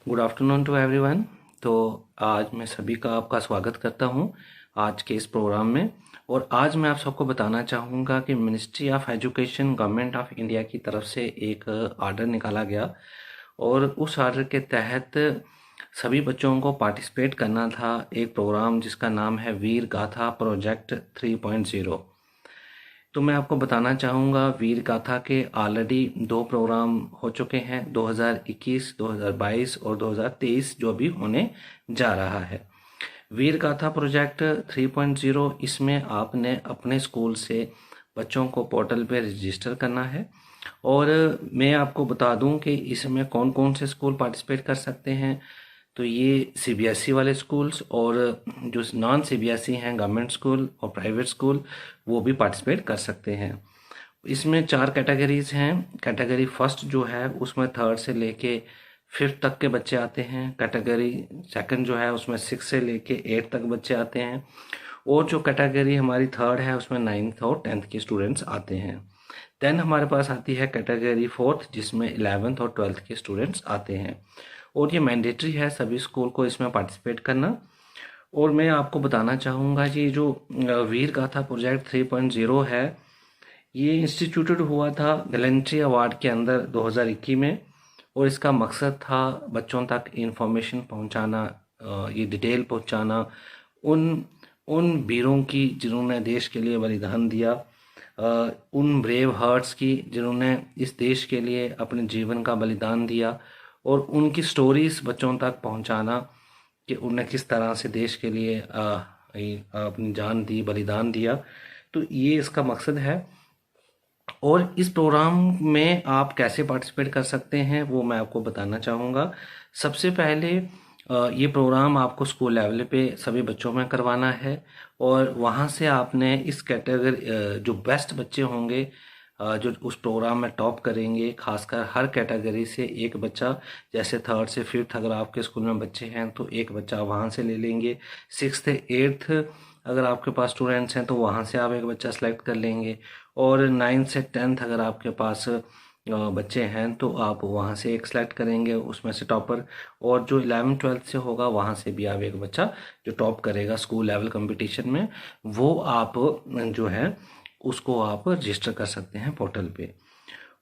Good afternoon to everyone. तो आज मैं सभी का आपका स्वागत करता हूं आज के इस प्रोग्राम में। और आज मैं आप सबको बताना चाहूँगा कि ministry of education government of India की तरफ से एक आर्डर निकाला गया और उस आर्डर के तहत सभी बच्चों को पार्टिसिपेट करना था एक प्रोग्राम जिसका नाम है वीर गाथा प्रोजेक्ट 3.0। तो मैं आपको बताना चाहूँगा वीर गाथा के ऑलरेडी 2 प्रोग्राम हो चुके हैं, 2021, 2022 और 2023 जो अभी होने जा रहा है। वीर गाथा प्रोजेक्ट 3.0 इसमें आपने अपने स्कूल से बच्चों को पोर्टल पे रजिस्टर करना है। और मैं आपको बता दूं कि इसमें कौन कौन से स्कूल पार्टिसिपेट कर सकते हैं। तो ये सीबीएसई वाले स्कूल्स और जो नॉन सीबीएसई हैं गवर्नमेंट स्कूल और प्राइवेट स्कूल वो भी पार्टिसिपेट कर सकते हैं। इसमें 4 कैटेगरीज हैं। कैटेगरी फर्स्ट जो है उसमें 3rd से लेके 5th तक के बच्चे आते हैं। कैटेगरी सेकंड जो है उसमें 6 से लेके 8 तक बच्चे आते हैं। और जो कैटेगरी हमारी 3rd है उसमें 9th और 10th के स्टूडेंट्स आते हैं। देन हमारे पास आती है कैटेगरी 4th जिसमें 11th और 12th के स्टूडेंट्स आते हैं। और ये मैंडेटरी है सभी स्कूल को इसमें पार्टिसिपेट करना। और मैं आपको बताना चाहूँगा ये जो वीर गाथा प्रोजेक्ट 3.0 है ये इंस्टीट्यूटेड हुआ था गैलेंट्री अवार्ड के अंदर 2021 में। और इसका मकसद था बच्चों तक इंफॉर्मेशन पहुंचाना, ये डिटेल पहुंचाना उन उन वीरों की जिन्होंने देश के लिए बलिदान दिया, उन ब्रेव हार्ट्स की जिन्होंने इस देश के लिए अपने जीवन का बलिदान दिया और उनकी स्टोरीज बच्चों तक पहुंचाना कि उन्होंने किस तरह से देश के लिए अपनी जान दी, बलिदान दिया। तो ये इसका मकसद है। और इस प्रोग्राम में आप कैसे पार्टिसिपेट कर सकते हैं वो मैं आपको बताना चाहूँगा। सबसे पहले ये प्रोग्राम आपको स्कूल लेवल पे सभी बच्चों में करवाना है और वहाँ से आपने इस कैटेगरी जो बेस्ट बच्चे होंगे जो उस प्रोग्राम में टॉप करेंगे, खासकर हर कैटेगरी से एक बच्चा, जैसे 3rd से 5th अगर आपके स्कूल में बच्चे हैं तो एक बच्चा वहाँ से ले लेंगे। 6th 8th अगर आपके पास स्टूडेंट्स हैं तो वहाँ से आप एक बच्चा सेलेक्ट कर लेंगे। और 9th से 10th अगर आपके पास बच्चे हैं तो आप वहाँ से एक सेलेक्ट करेंगे उसमें से टॉपर। और जो 11th 12th से होगा वहाँ से भी आप एक बच्चा जो टॉप करेगा स्कूल लेवल कंपटीशन में वो आप जो है उसको आप रजिस्टर कर सकते हैं पोर्टल पे।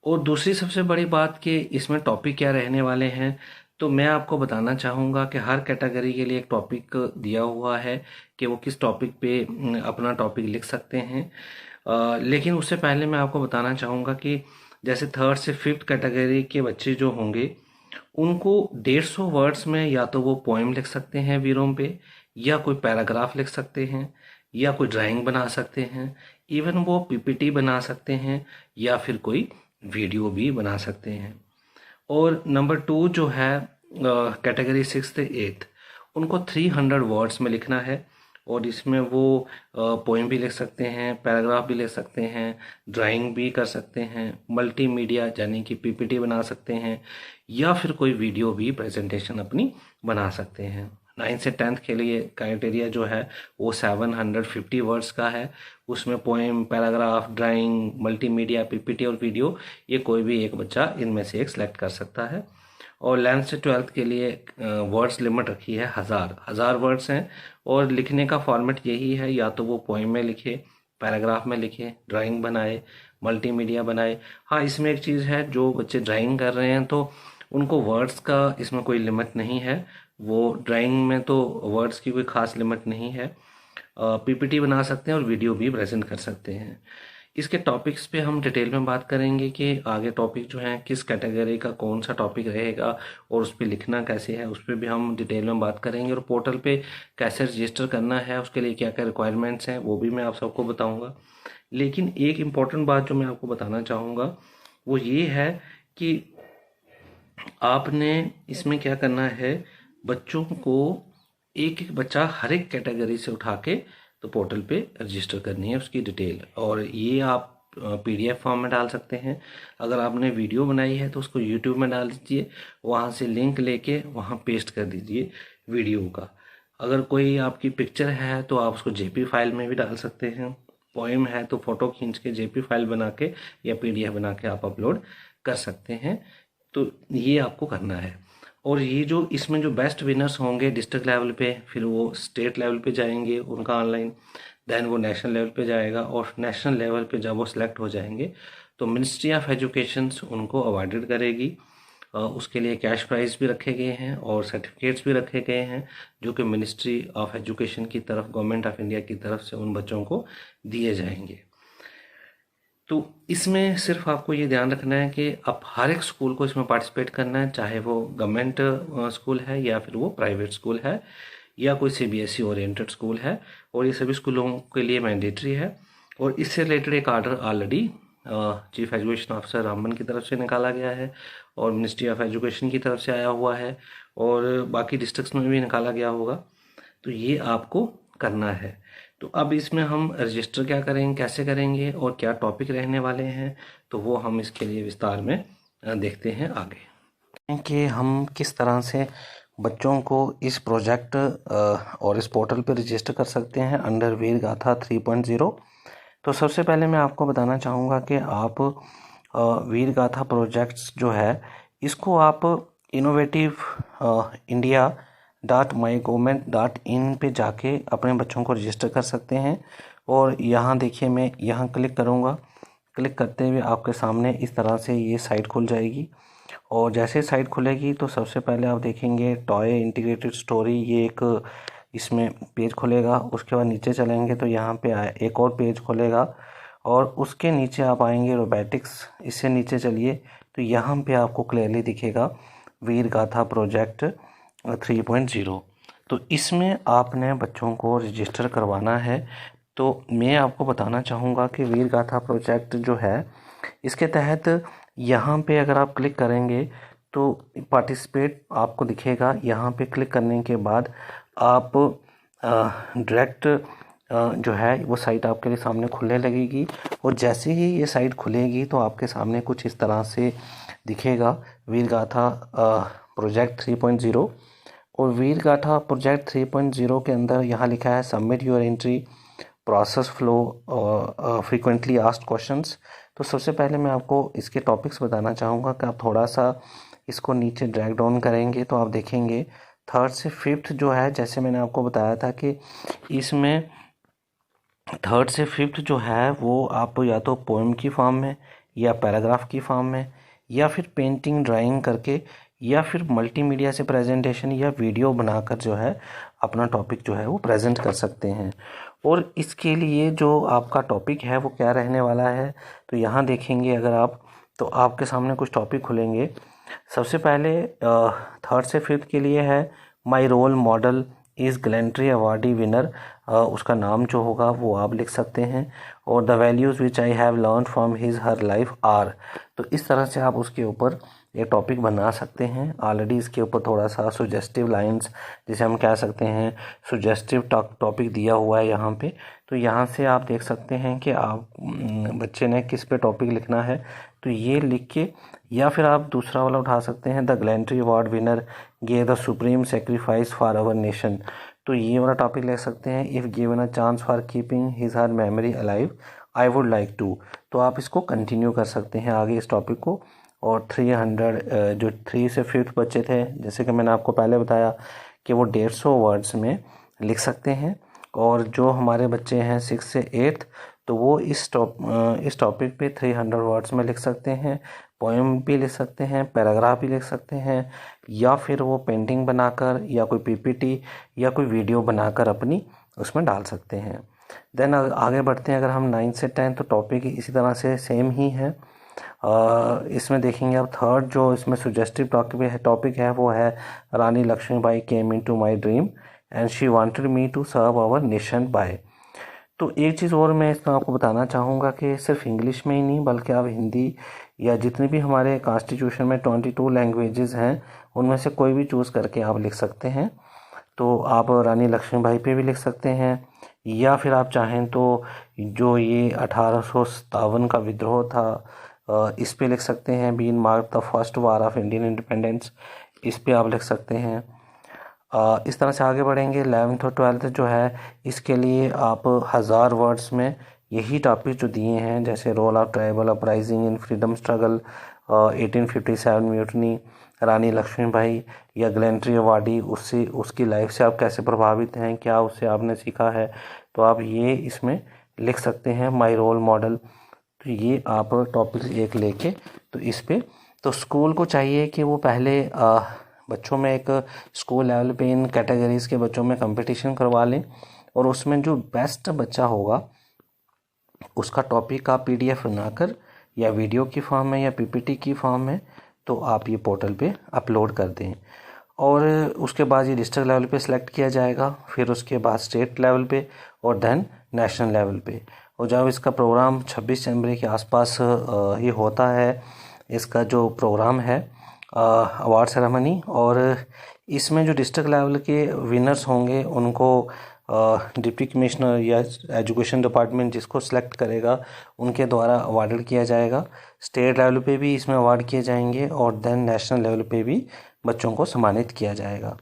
और दूसरी सबसे बड़ी बात कि इसमें टॉपिक क्या रहने वाले हैं, तो मैं आपको बताना चाहूँगा कि हर कैटेगरी के लिए एक टॉपिक दिया हुआ है कि वो किस टॉपिक पे अपना टॉपिक लिख सकते हैं। लेकिन उससे पहले मैं आपको बताना चाहूँगा कि जैसे 3rd से 5th कैटेगरी के बच्चे जो होंगे उनको 150 वर्ड्स में या तो वो पोएम लिख सकते हैं वीरों पे, या कोई पैराग्राफ लिख सकते हैं, या कोई ड्राइंग बना सकते हैं, इवन वो पीपीटी बना सकते हैं, या फिर कोई वीडियो भी बना सकते हैं। और नंबर 2 जो है कैटेगरी 6 से 8 उनको 300 वर्ड्स में लिखना है। और इसमें वो पोएम भी लिख सकते हैं, पैराग्राफ भी लिख सकते हैं, ड्राइंग भी कर सकते हैं, मल्टीमीडिया यानी कि पीपीटी बना सकते हैं, या फिर कोई वीडियो भी प्रेजेंटेशन अपनी बना सकते हैं। 9th से 10th के लिए क्राइटेरिया जो है वो 750 वर्ड्स का है। उसमें poem, paragraph, drawing, multimedia, PPT और वीडियो ये कोई भी एक बच्चा इनमें से एक सेलेक्ट कर सकता है। और 11th से 12th के लिए वर्ड्स लिमिट रखी है 1000 वर्ड्स हैं। और लिखने का फॉर्मेट यही है, या तो वो पोएम में लिखे, पैराग्राफ में लिखे, ड्राइंग बनाए, मल्टीमीडिया बनाए। हाँ, इसमें एक चीज़ है, जो बच्चे ड्राइंग कर रहे हैं तो उनको वर्ड्स का इसमें कोई लिमिट नहीं है। वो ड्राइंग में तो वर्ड्स की कोई खास लिमिट नहीं है। पीपीटी बना सकते हैं और वीडियो भी प्रेजेंट कर सकते हैं। इसके टॉपिक्स पे हम डिटेल में बात करेंगे कि आगे टॉपिक जो है किस कैटेगरी का कौन सा टॉपिक रहेगा और उस पर लिखना कैसे है, उस पर भी हम डिटेल में बात करेंगे। और पोर्टल पे कैसे रजिस्टर करना है, उसके लिए क्या क्या रिक्वायरमेंट्स हैं वो भी मैं आप सबको बताऊंगा। लेकिन एक इम्पॉर्टेंट बात जो मैं आपको बताना चाहूँगा वो ये है कि आपने इसमें क्या करना है, बच्चों को एक एक बच्चा हर एक कैटेगरी से उठा के तो पोर्टल पे रजिस्टर करनी है उसकी डिटेल। और ये आप पीडीएफ फॉर्म में डाल सकते हैं। अगर आपने वीडियो बनाई है तो उसको यूट्यूब में डाल दीजिए, वहाँ से लिंक लेके वहाँ पेस्ट कर दीजिए वीडियो का। अगर कोई आपकी पिक्चर है तो आप उसको जेपी फाइल में भी डाल सकते हैं। पोएम है तो फोटो खींच के जेपी फाइल बना के या पीडीएफ बना के आप अपलोड कर सकते हैं। तो ये आपको करना है। और ये जो इसमें जो बेस्ट विनर्स होंगे डिस्ट्रिक्ट लेवल पे, फिर वो स्टेट लेवल पे जाएंगे उनका ऑनलाइन, देन वो नेशनल लेवल पे जाएगा, और नेशनल लेवल पे जब वो सिलेक्ट हो जाएंगे तो मिनिस्ट्री ऑफ एजुकेशन उनको अवार्डेड करेगी। उसके लिए कैश प्राइज भी रखे गए हैं और सर्टिफिकेट्स भी रखे गए हैं जो कि मिनिस्ट्री ऑफ एजुकेशन की तरफ, गवर्नमेंट ऑफ इंडिया की तरफ से उन बच्चों को दिए जाएंगे। तो इसमें सिर्फ आपको ये ध्यान रखना है कि अब हर एक स्कूल को इसमें पार्टिसिपेट करना है, चाहे वो गवर्नमेंट स्कूल है या फिर वो प्राइवेट स्कूल है या कोई सीबीएसई ओरिएंटेड स्कूल है, और ये सभी स्कूलों के लिए मैंडेटरी है। और इससे रिलेटेड एक order already chief education officer Ramban की तरफ से निकाला गया है और मिनिस्ट्री ऑफ एजुकेशन की तरफ से आया हुआ है और बाकी डिस्ट्रिक्ट्स में भी निकाला गया होगा। तो ये आपको करना है। तो अब इसमें हम रजिस्टर क्या करेंगे, कैसे करेंगे और क्या टॉपिक रहने वाले हैं, तो वो हम इसके लिए विस्तार में देखते हैं आगे कि हम किस तरह से बच्चों को इस प्रोजेक्ट और इस पोर्टल पर रजिस्टर कर सकते हैं अंडर वीर गाथा 3.0। तो सबसे पहले मैं आपको बताना चाहूँगा कि आप वीर गाथा प्रोजेक्ट्स जो है इसको आप इनोवेटिव india.mygovernment.in पे जाके अपने बच्चों को रजिस्टर कर सकते हैं। और यहाँ देखिए, मैं यहाँ क्लिक करूँगा, क्लिक करते हुए आपके सामने इस तरह से ये साइट खुल जाएगी। और जैसे साइट खुलेगी तो सबसे पहले आप देखेंगे टॉय इंटीग्रेटेड स्टोरी, ये एक इसमें पेज खुलेगा। उसके बाद नीचे चलेंगे तो यहाँ पे एक और पेज खुलेगा और उसके नीचे आप आएंगे रोबोटिक्स, इससे नीचे चलिए तो यहाँ पे आपको क्लियरली दिखेगा वीर गाथा प्रोजेक्ट 3.0। तो इसमें आपने बच्चों को रजिस्टर करवाना है। तो मैं आपको बताना चाहूँगा कि वीर गाथा प्रोजेक्ट जो है इसके तहत यहाँ पे अगर आप क्लिक करेंगे तो पार्टिसिपेट आपको दिखेगा। यहाँ पे क्लिक करने के बाद आप डायरेक्ट जो है वो साइट आपके लिए सामने खुलने लगेगी। और जैसे ही ये साइट खुलेगी तो आपके सामने कुछ इस तरह से दिखेगा वीर गाथा प्रोजेक्ट 3.0। और वीर गाथा प्रोजेक्ट 3.0 के अंदर यहाँ लिखा है submit your entry, process flow, frequently asked questions. तो सबसे पहले मैं आपको इसके टॉपिक्स बताना चाहूँगा कि आप थोड़ा सा इसको नीचे ड्रैग डाउन करेंगे तो आप देखेंगे 3rd से 5th जो है, जैसे मैंने आपको बताया था कि इसमें 3rd से 5th जो है वो आप या तो पोएम की फॉर्म में या पैराग्राफ की फॉर्म में या फिर पेंटिंग ड्राइंग करके या फिर मल्टीमीडिया से प्रेजेंटेशन या वीडियो बनाकर जो है अपना टॉपिक जो है वो प्रेजेंट कर सकते हैं। और इसके लिए जो आपका टॉपिक है वो क्या रहने वाला है, तो यहाँ देखेंगे अगर आप तो आपके सामने कुछ टॉपिक खुलेंगे। सबसे पहले 3rd से 5th के लिए है my role model is gallantry awardee winner, उसका नाम जो होगा वो आप लिख सकते हैं। और the values which I have learn from his her life are, तो इस तरह से आप उसके ऊपर ये टॉपिक बना सकते हैं। ऑलरेडी इसके ऊपर थोड़ा सा सुजेस्टिव लाइंस, जिसे हम कह सकते हैं सुजेस्टिव टॉपिक दिया हुआ है यहाँ पे। तो यहाँ से आप देख सकते हैं कि आप बच्चे ने किस पे टॉपिक लिखना है, तो ये लिख के या फिर आप दूसरा वाला उठा सकते हैं the gallantry award winner gave the supreme sacrifice for our nation, तो ये वाला टॉपिक ले सकते हैं। If given a chance for keeping his her memory alive I would like to, तो आप इसको कंटिन्यू कर सकते हैं आगे इस टॉपिक को। और 300 जो 3 से 5th बच्चे थे, जैसे कि मैंने आपको पहले बताया कि वो 150 वर्ड्स में लिख सकते हैं। और जो हमारे बच्चे हैं 6 से 8th, तो वो इस टॉपिक पे 300 वर्ड्स में लिख सकते हैं, पोएम भी लिख सकते हैं, पैराग्राफ भी लिख सकते हैं, या फिर वो पेंटिंग बनाकर या कोई पीपीटी या कोई वीडियो बनाकर अपनी उसमें डाल सकते हैं। देन आगे बढ़ते हैं, अगर हम 9 से 10 तो टॉपिक इसी तरह से सेम ही है। इसमें देखेंगे आप 3rd जो इसमें सुजेस्टिव टॉपिक है वो है Rani Lakshmibai came into my dream and she wanted me to serve our nation by. तो एक चीज़ और मैं इसमें आपको बताना चाहूँगा कि सिर्फ इंग्लिश में ही नहीं बल्कि आप हिंदी या जितने भी हमारे कॉन्स्टिट्यूशन में 22 लैंग्वेजेस हैं उनमें से कोई भी चूज़ करके आप लिख सकते हैं। तो आप रानी लक्ष्मीबाई पे भी लिख सकते हैं, या फिर आप चाहें तो जो ये 1857 का विद्रोह था इस पे लिख सकते हैं, been mark the first war of Indian independence, इस पे आप लिख सकते हैं। इस तरह से आगे बढ़ेंगे। 11th और 12th जो है इसके लिए आप 1000 वर्ड्स में यही टॉपिक जो दिए हैं, जैसे role of tribal uprising in freedom struggle, 1857 mutiny, Rani Lakshmibai या ग्लेंट्री अवार्डी, उससे उसकी लाइफ से आप कैसे प्रभावित हैं, क्या उससे आपने सीखा है, तो आप ये इसमें लिख सकते हैं माय रोल मॉडल। तो ये आप टॉपिक एक लेके तो इस पे तो स्कूल को चाहिए कि वो पहले बच्चों में एक स्कूल लेवल पे इन कैटेगरीज़ के बच्चों में कंपटीशन करवा लें, और उसमें जो बेस्ट बच्चा होगा उसका टॉपिक आप PDF बनाकर या वीडियो की फॉर्म में या PPT की फॉर्म में तो आप ये पोर्टल पे अपलोड कर दें। और उसके बाद ये डिस्ट्रिक्ट लेवल पे सिलेक्ट किया जाएगा, फिर उसके बाद स्टेट लेवल पे और देन नेशनल लेवल पे। और जब इसका प्रोग्राम 26 जनवरी के आसपास ये होता है, इसका जो प्रोग्राम है अवार्ड सेरेमनी, और इसमें जो डिस्ट्रिक्ट लेवल के विनर्स होंगे उनको डिप्टी कमिश्नर या एजुकेशन डिपार्टमेंट जिसको सिलेक्ट करेगा उनके द्वारा अवार्डेड किया जाएगा। स्टेट लेवल पे भी इसमें अवार्ड किए जाएंगे और देन नेशनल लेवल पे भी बच्चों को सम्मानित किया जाएगा।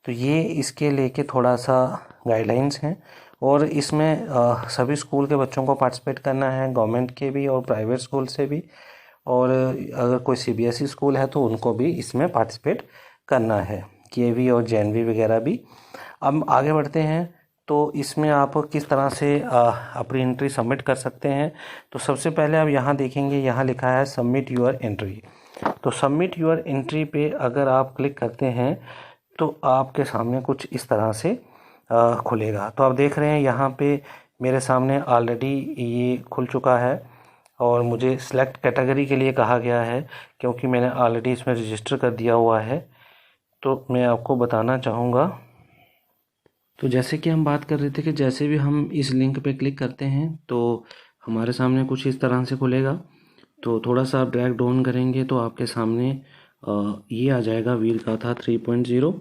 तो ये इसके लेके थोड़ा सा गाइडलाइंस हैं, और इसमें सभी स्कूल के बच्चों को पार्टिसिपेट करना है, गवर्नमेंट के भी और प्राइवेट स्कूल से भी, और अगर कोई CBSE स्कूल है तो उनको भी इसमें पार्टिसिपेट करना है, KV और JNV वगैरह भी। अब आगे बढ़ते हैं, तो इसमें आप किस तरह से अपनी एंट्री सबमिट कर सकते हैं। तो सबसे पहले आप यहाँ देखेंगे, यहाँ लिखा है सबमिट यूर एंट्री। तो सबमिट यूर एंट्री पे अगर आप क्लिक करते हैं तो आपके सामने कुछ इस तरह से खुलेगा। तो आप देख रहे हैं यहाँ पे मेरे सामने ऑलरेडी ये खुल चुका है, और मुझे सिलेक्ट कैटेगरी के लिए कहा गया है क्योंकि मैंने ऑलरेडी इसमें रजिस्टर कर दिया हुआ है। तो मैं आपको बताना चाहूँगा, तो जैसे कि हम बात कर रहे थे कि जैसे भी हम इस लिंक पे क्लिक करते हैं तो हमारे सामने कुछ इस तरह से खुलेगा। तो थोड़ा सा आप ड्रैग डाउन करेंगे तो आपके सामने ये आ जाएगा वीर गाथा 3.0।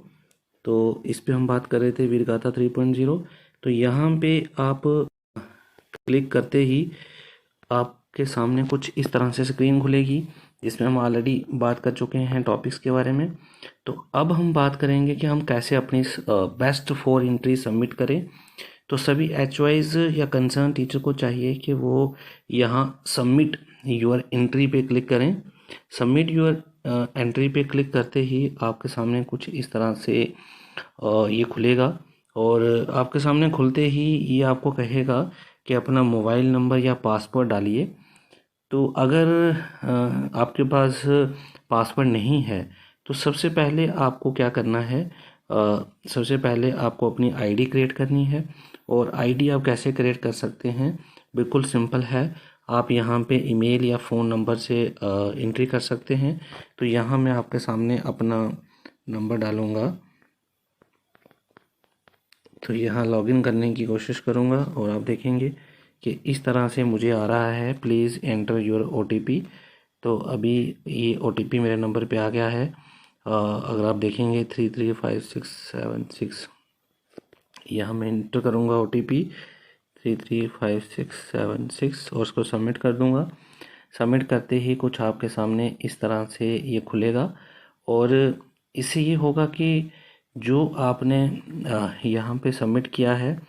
तो इस पे हम बात कर रहे थे वीर गाथा 3.0। तो यहाँ पे आप क्लिक करते ही आपके सामने कुछ इस तरह से स्क्रीन खुलेगी, जिसमें हम ऑलरेडी बात कर चुके हैं टॉपिक्स के बारे में। तो अब हम बात करेंगे कि हम कैसे अपनी बेस्ट 4 एंट्री सबमिट करें। तो सभी HOIs या कंसर्न टीचर को चाहिए कि वो यहाँ सबमिट यूर एंट्री पे क्लिक करें। सबमिट यूर एंट्री पे क्लिक करते ही आपके सामने कुछ इस तरह से ये खुलेगा, और आपके सामने खुलते ही ये आपको कहेगा कि अपना मोबाइल नंबर या पासवर्ड डालिए। तो अगर आपके पास पासवर्ड नहीं है तो सबसे पहले आपको क्या करना है, सबसे पहले आपको अपनी ID क्रिएट करनी है। और ID आप कैसे क्रिएट कर सकते हैं, बिल्कुल सिंपल है। आप यहाँ पे ईमेल या फ़ोन नंबर से एंट्री कर सकते हैं। तो यहाँ मैं आपके सामने अपना नंबर डालूँगा। तो यहाँ लॉगिन करने की कोशिश करूँगा और आप देखेंगे कि इस तरह से मुझे आ रहा है प्लीज़ एंटर योर OTP। तो अभी ये OTP मेरे नंबर पे आ गया है। अगर आप देखेंगे 335676, यहाँ मैं एंटर करूँगा OTP 335676 और उसको सबमिट कर दूँगा। सबमिट करते ही कुछ आपके सामने इस तरह से ये खुलेगा, और इससे ये होगा कि जो आपने यहाँ पे सबमिट किया है,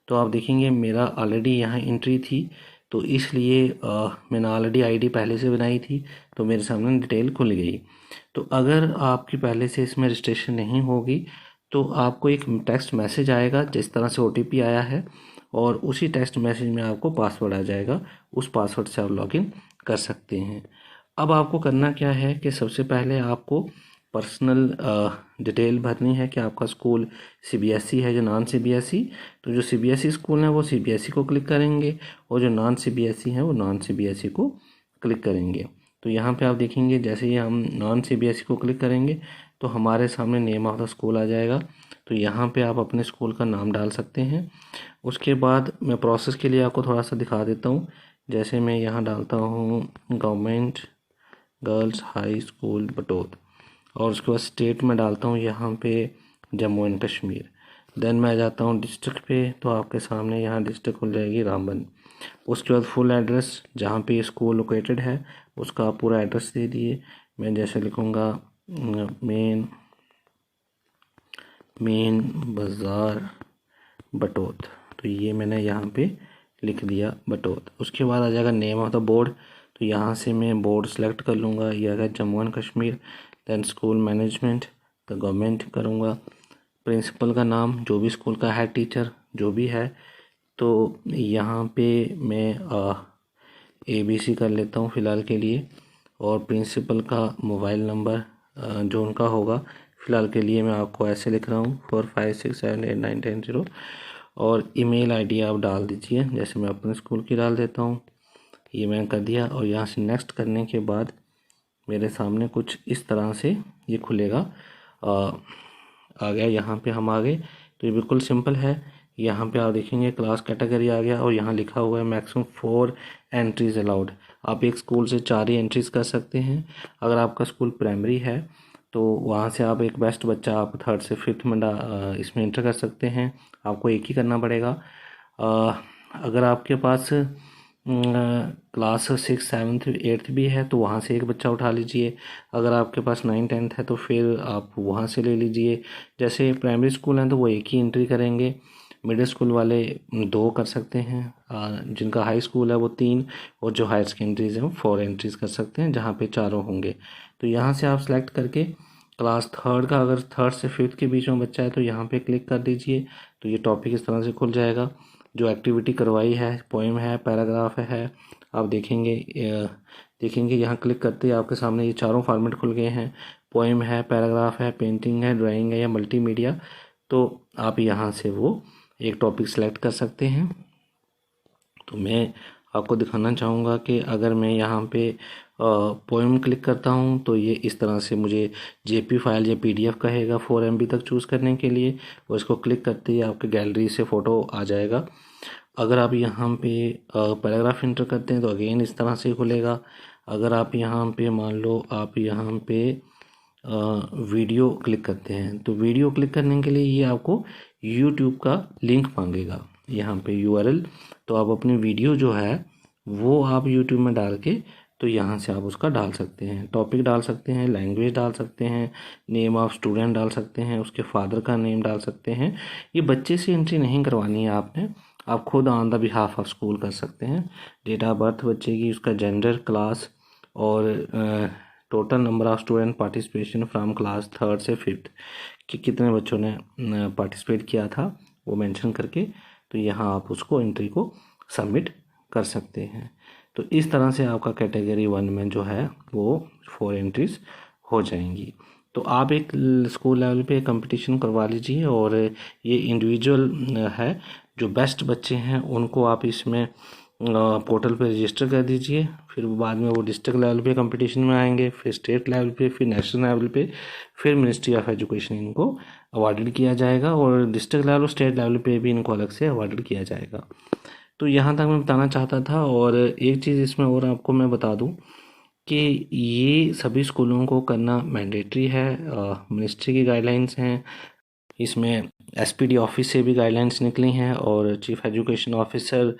तो आप देखेंगे मेरा ऑलरेडी यहाँ एंट्री थी, तो इसलिए मैंने ऑलरेडी ID पहले से बनाई थी, तो मेरे सामने डिटेल खुल गई। तो अगर आपकी पहले से इसमें रजिस्ट्रेशन नहीं होगी तो आपको एक टेक्स्ट मैसेज आएगा जिस तरह से OTP आया है, और उसी टेक्स्ट मैसेज में आपको पासवर्ड आ जाएगा। उस पासवर्ड से आप लॉगिन कर सकते हैं। अब आपको करना क्या है कि सबसे पहले आपको पर्सनल डिटेल भरनी है कि आपका स्कूल CBSE है या नॉन CBSE। तो जो CBSE स्कूल है वो CBSE को क्लिक करेंगे, और जो नॉन CBSE है वो नॉन CBSE को क्लिक करेंगे। तो यहाँ पे आप देखेंगे जैसे ही हम नॉन CBSE को क्लिक करेंगे तो हमारे सामने नेम ऑफ द स्कूल आ जाएगा। तो यहाँ पे आप अपने स्कूल का नाम डाल सकते हैं। उसके बाद मैं प्रोसेस के लिए आपको थोड़ा सा दिखा देता हूँ। जैसे मैं यहाँ डालता हूँ government girls high school Batot, और उसके बाद स्टेट में डालता हूँ यहाँ पे जम्मू एंड कश्मीर। देन मैं जाता हूँ डिस्ट्रिक्ट पे, तो आपके सामने यहाँ डिस्ट्रिक्ट खुल जाएगी रामबन। उसके बाद फुल एड्रेस जहाँ पे स्कूल लोकेटेड है उसका आप पूरा एड्रेस दे दिए। मैं जैसे लिखूँगा मेन बाज़ार बटोत, तो ये मैंने यहाँ पे लिख दिया बटोत। उसके बाद आ जाएगा नेम ऑफ द बोर्ड, तो यहाँ से मैं बोर्ड सेलेक्ट कर लूँगा, ये अगर Jammu and Kashmir. Then school management the government करूँगा, प्रिंसिपल का नाम, जो भी स्कूल का हेड टीचर जो भी है, तो यहाँ पे मैं ABC कर लेता हूँ फ़िलहाल के लिए, और प्रिंसिपल का मोबाइल नंबर जो उनका होगा फ़िलहाल के लिए मैं आपको ऐसे लिख रहा हूँ 45678910, और ईमेल आईडी आप डाल दीजिए, जैसे मैं अपने स्कूल की डाल देता हूँ। ये मैंने कर दिया, और यहाँ से नेक्स्ट करने के बाद मेरे सामने कुछ इस तरह से ये खुलेगा। आ गया, यहाँ पे हम आ गए, तो ये बिल्कुल सिंपल है। यहाँ पे आप देखेंगे क्लास कैटेगरी आ गया, और यहाँ लिखा हुआ है मैक्सिमम 4 एंट्रीज अलाउड। आप एक स्कूल से 4 ही एंट्रीज कर सकते हैं। अगर आपका स्कूल प्राइमरी है तो वहाँ से आप एक बेस्ट बच्चा आप 3rd से 5th में इसमें एंटर कर सकते हैं, आपको एक ही करना पड़ेगा। अगर आपके पास क्लास 6, 7, 8 भी है तो वहाँ से एक बच्चा उठा लीजिए। अगर आपके पास 9, 10 है तो फिर आप वहाँ से ले लीजिए। जैसे प्राइमरी स्कूल हैं तो वो एक ही एंट्री करेंगे, मिडिल स्कूल वाले 2 कर सकते हैं, जिनका हाई स्कूल है वो 3, और जो हायर सेकेंडरीज हैं वो 4 एंट्रीज कर सकते हैं, जहाँ पे चारों होंगे। तो यहाँ से आप सेलेक्ट करके क्लास 3rd का, अगर 3rd से 5th के बीच में बच्चा है तो यहाँ पे क्लिक कर दीजिए, तो ये टॉपिक इस तरह से खुल जाएगा। जो एक्टिविटी करवाई है, पोएम है, पैराग्राफ है, आप देखेंगे यहाँ क्लिक करते ही आपके सामने ये चारों फॉर्मेट खुल गए हैं। पोएम है, पैराग्राफ है, पेंटिंग है, ड्राइंग है या मल्टीमीडिया, तो आप यहाँ से वो एक टॉपिक सेलेक्ट कर सकते हैं। तो मैं आपको दिखाना चाहूँगा कि अगर मैं यहाँ पे पोएम क्लिक करता हूँ तो ये इस तरह से मुझे JP फाइल या PDF कहेगा 4 MB तक चूज़ करने के लिए, और इसको क्लिक करते ही आपके गैलरी से फ़ोटो आ जाएगा। अगर आप यहाँ पे पैराग्राफ इंटर करते हैं तो अगेन इस तरह से खुलेगा। अगर आप यहाँ पे मान लो आप यहाँ पे वीडियो क्लिक करते हैं तो वीडियो क्लिक करने के लिए ये आपको YouTube का लिंक मांगेगा, यहाँ पे URL। तो आप अपनी वीडियो जो है वो आप YouTube में डाल के तो यहाँ से आप उसका डाल सकते हैं, टॉपिक डाल सकते हैं, लैंग्वेज डाल सकते हैं, नेम ऑफ स्टूडेंट डाल सकते हैं, उसके फादर का नेम डाल सकते हैं। ये बच्चे से एंट्री नहीं करवानी है आपने, आप खुद on the behalf of school कर सकते हैं। डेट ऑफ बर्थ बच्चे की, उसका जेंडर, क्लास, और total number of student participation from class 3rd से 5th कि कितने बच्चों ने पार्टिसिपेट किया था वो मेंशन करके, तो यहाँ आप उसको एंट्री को सबमिट कर सकते हैं। तो इस तरह से आपका कैटेगरी 1 में जो है वो 4 एंट्रीज हो जाएंगी। तो आप एक स्कूल लेवल पे कंपटीशन करवा लीजिए, और ये इंडिविजुअल है, जो बेस्ट बच्चे हैं उनको आप इसमें पोर्टल पे रजिस्टर कर दीजिए। फिर बाद में वो डिस्ट्रिक्ट लेवल पे कंपटीशन में आएंगे, फिर स्टेट लेवल पे, फिर नेशनल लेवल पे, फिर मिनिस्ट्री ऑफ एजुकेशन इनको अवार्डेड किया जाएगा, और डिस्ट्रिक्ट लेवल और स्टेट लेवल पे भी इनको अलग से अवार्डेड किया जाएगा। तो यहाँ तक मैं बताना चाहता था। और एक चीज़ इसमें और आपको मैं बता दूँ कि ये सभी स्कूलों को करना मैंडेटरी है, मिनिस्ट्री की गाइडलाइंस हैं। इसमें SPD ऑफिस से भी गाइडलाइंस निकली हैं, और चीफ एजुकेशन ऑफिसर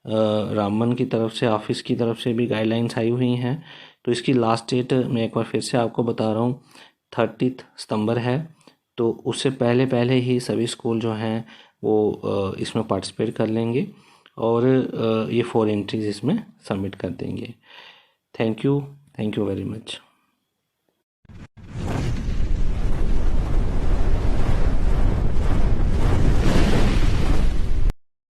रामन की तरफ से, ऑफिस की तरफ से भी गाइडलाइंस आई हुई हैं। तो इसकी लास्ट डेट मैं एक बार फिर से आपको बता रहा हूँ, 30 सितंबर है। तो उससे पहले पहले ही सभी स्कूल जो हैं वो इसमें पार्टिसिपेट कर लेंगे, और ये 4 एंट्रीज इसमें सबमिट कर देंगे। Thank you very much.